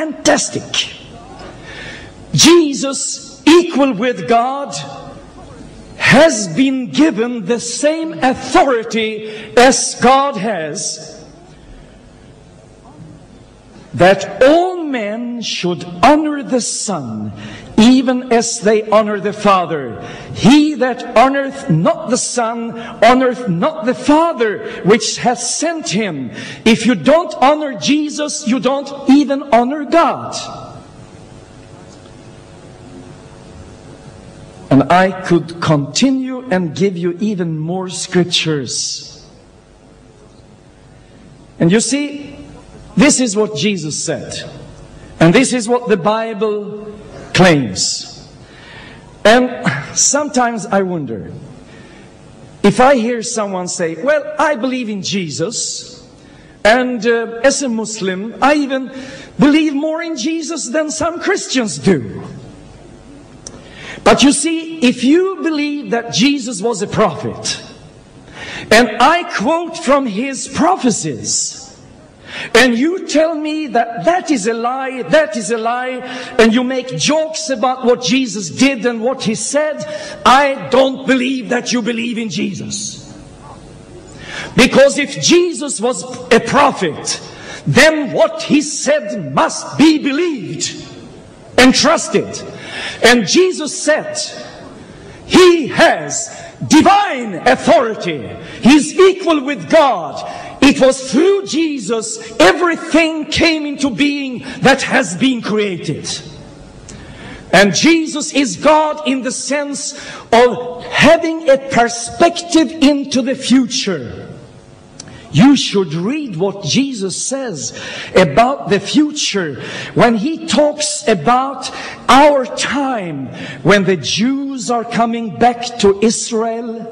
fantastic. Jesus, equal with God, has been given the same authority as God has, that all men should honor the Son, even as they honor the Father. He that honoreth not the Son, honoreth not the Father, which hath sent him. If you don't honor Jesus, you don't even honor God. And I could continue and give you even more scriptures. And you see, this is what Jesus said. And this is what the Bible claims. And sometimes I wonder, if I hear someone say, well, I believe in Jesus, and as a Muslim, I even believe more in Jesus than some Christians do. But you see, if you believe that Jesus was a prophet, and I quote from his prophecies, and you tell me that that is a lie, and you make jokes about what Jesus did and what he said, I don't believe that you believe in Jesus. Because if Jesus was a prophet, then what he said must be believed and trusted. And Jesus said, he has divine authority. He's equal with God. It was through Jesus everything came into being that has been created. And Jesus is God in the sense of having a perspective into the future. You should read what Jesus says about the future when he talks about our time, when the Jews are coming back to Israel,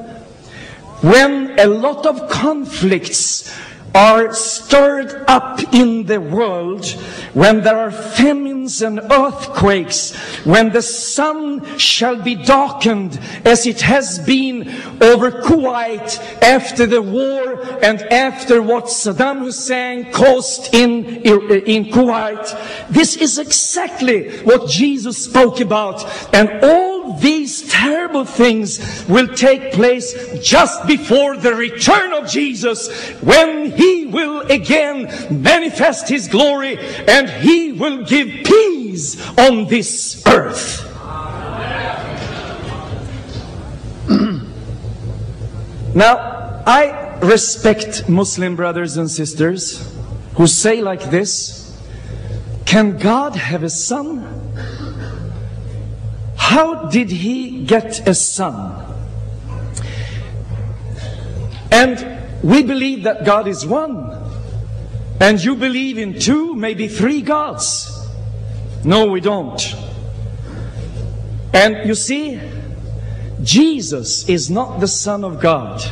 when a lot of conflicts are stirred up in the world, when there are famines and earthquakes, when the sun shall be darkened as it has been over Kuwait after the war and after what Saddam Hussein caused in Kuwait. This is exactly what Jesus spoke about, and all these terrible things will take place just before the return of Jesus, when he will again manifest his glory and he will give peace on this earth. Now, I respect Muslim brothers and sisters who say like this: can God have a son? How did he get a son? And we believe that God is one. And you believe in 2, maybe 3 gods. No, we don't. And you see, Jesus is not the Son of God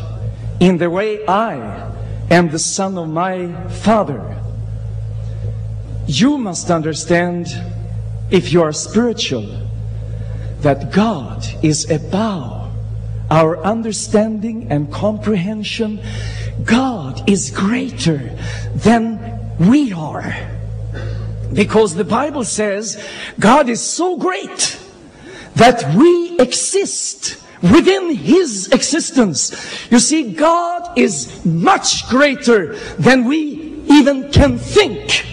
in the way I am the Son of my Father. You must understand, if you are spiritual, that God is above our understanding and comprehension. God is greater than we are. Because the Bible says God is so great that we exist within his existence. You see, God is much greater than we even can think.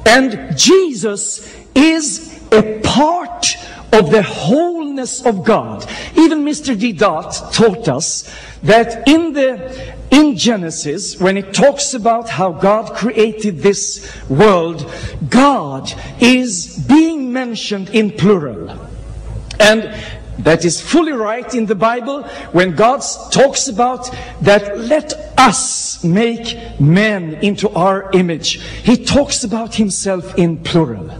And Jesus is a part of the wholeness of God. Even Mr. D. Dot taught us that in Genesis, when it talks about how God created this world, God is being mentioned in plural. And that is fully right in the Bible when God talks about that, let us make man into our image. He talks about himself in plural.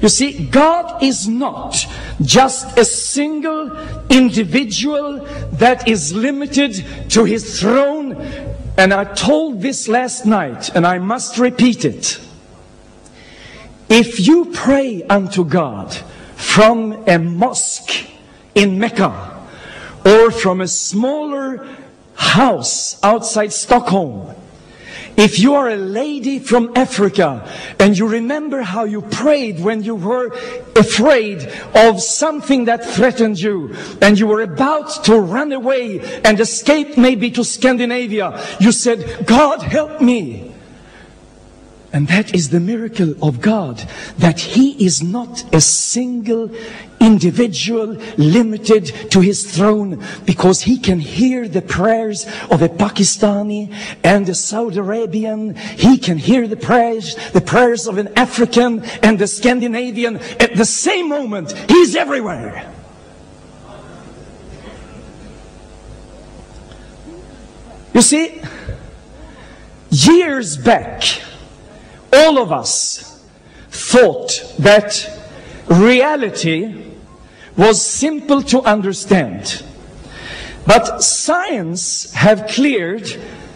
You see, God is not just a single individual that is limited to his throne. And I told this last night, and I must repeat it. If you pray unto God from a mosque in Mecca, or from a smaller house outside Stockholm, if you are a lady from Africa and you remember how you prayed when you were afraid of something that threatened you and you were about to run away and escape maybe to Scandinavia, you said, God, help me. And that is the miracle of God, that He is not a single individual limited to His throne, because He can hear the prayers of a Pakistani and a Saudi Arabian. He can hear the prayers of an African and a Scandinavian at the same moment. He's everywhere. You see, years back, all of us thought that reality was simple to understand. But science have cleared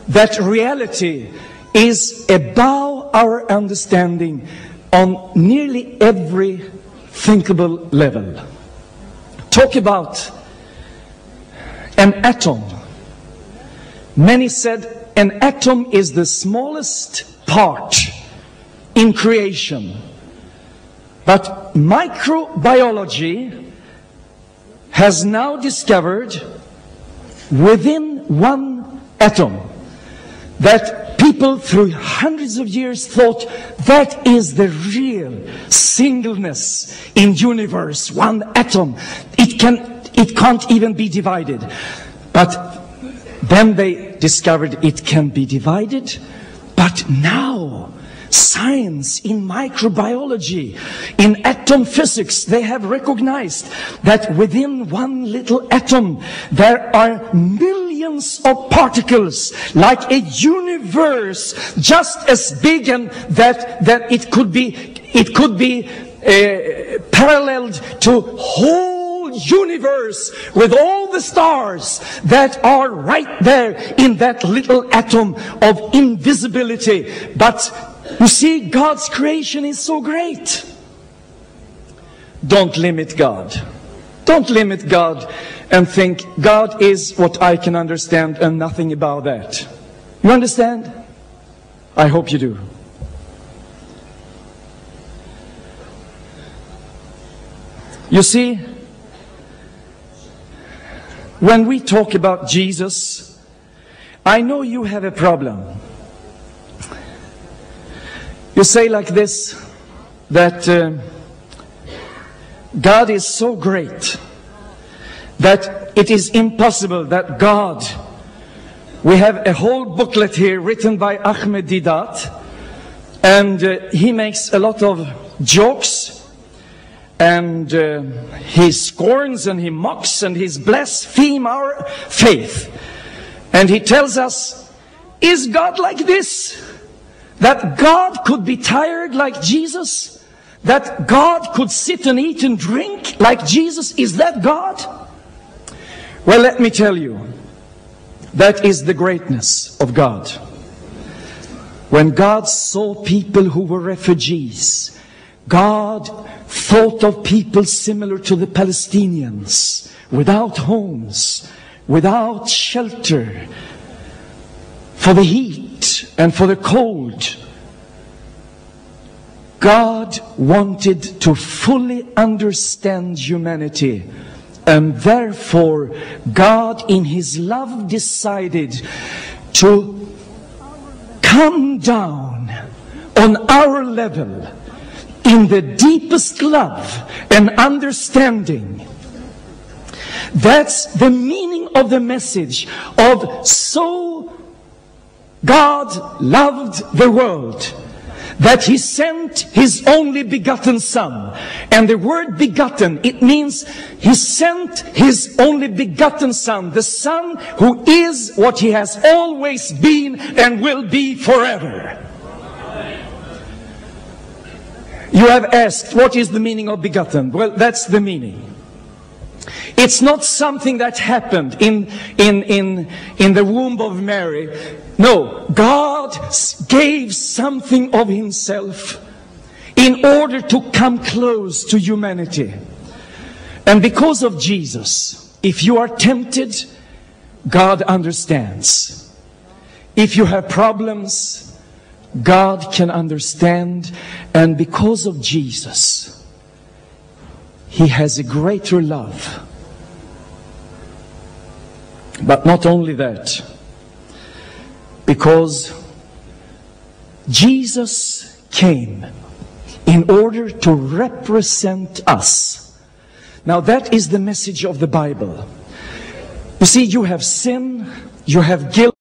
that reality is above our understanding on nearly every thinkable level. Talk about an atom. Many said an atom is the smallest part in creation. But microbiology has now discovered within one atom that people through hundreds of years thought that is the real singleness in universe, one atom. It can't even be divided. But then they discovered it can be divided. But now science, in microbiology, in atom physics, they have recognized that within one little atom there are millions of particles, like a universe just as big, and that it could be paralleled to whole universe with all the stars that are right there in that little atom of invisibility. But you see, God's creation is so great. Don't limit God. Don't limit God and think God is what I can understand and nothing about that. You understand? I hope you do. You see, when we talk about Jesus, I know you have a problem. You say like this, that God is so great that it is impossible that God, we have a whole booklet here written by Ahmed Deedat, and he makes a lot of jokes, and he scorns and he mocks and he blasphemes our faith. And he tells us, is God like this? That God could be tired like Jesus? That God could sit and eat and drink like Jesus? Is that God? Well, let me tell you, that is the greatness of God. When God saw people who were refugees, God thought of people similar to the Palestinians, without homes, without shelter, for the heat and for the cold. God wanted to fully understand humanity, and therefore God in His love decided to come down on our level in the deepest love and understanding. That's the meaning of the message of so God loved the world that He sent His only begotten Son. And the word begotten, it means He sent His only begotten Son, the Son who is what He has always been and will be forever. You have asked, what is the meaning of begotten? Well, that's the meaning. It's not something that happened in the womb of Mary. No, God gave something of Himself in order to come close to humanity. And because of Jesus, if you are tempted, God understands. If you have problems, God can understand, and because of Jesus, He has a greater love. But not only that, because Jesus came in order to represent us. Now that is the message of the Bible. You see, you have sin, you have guilt.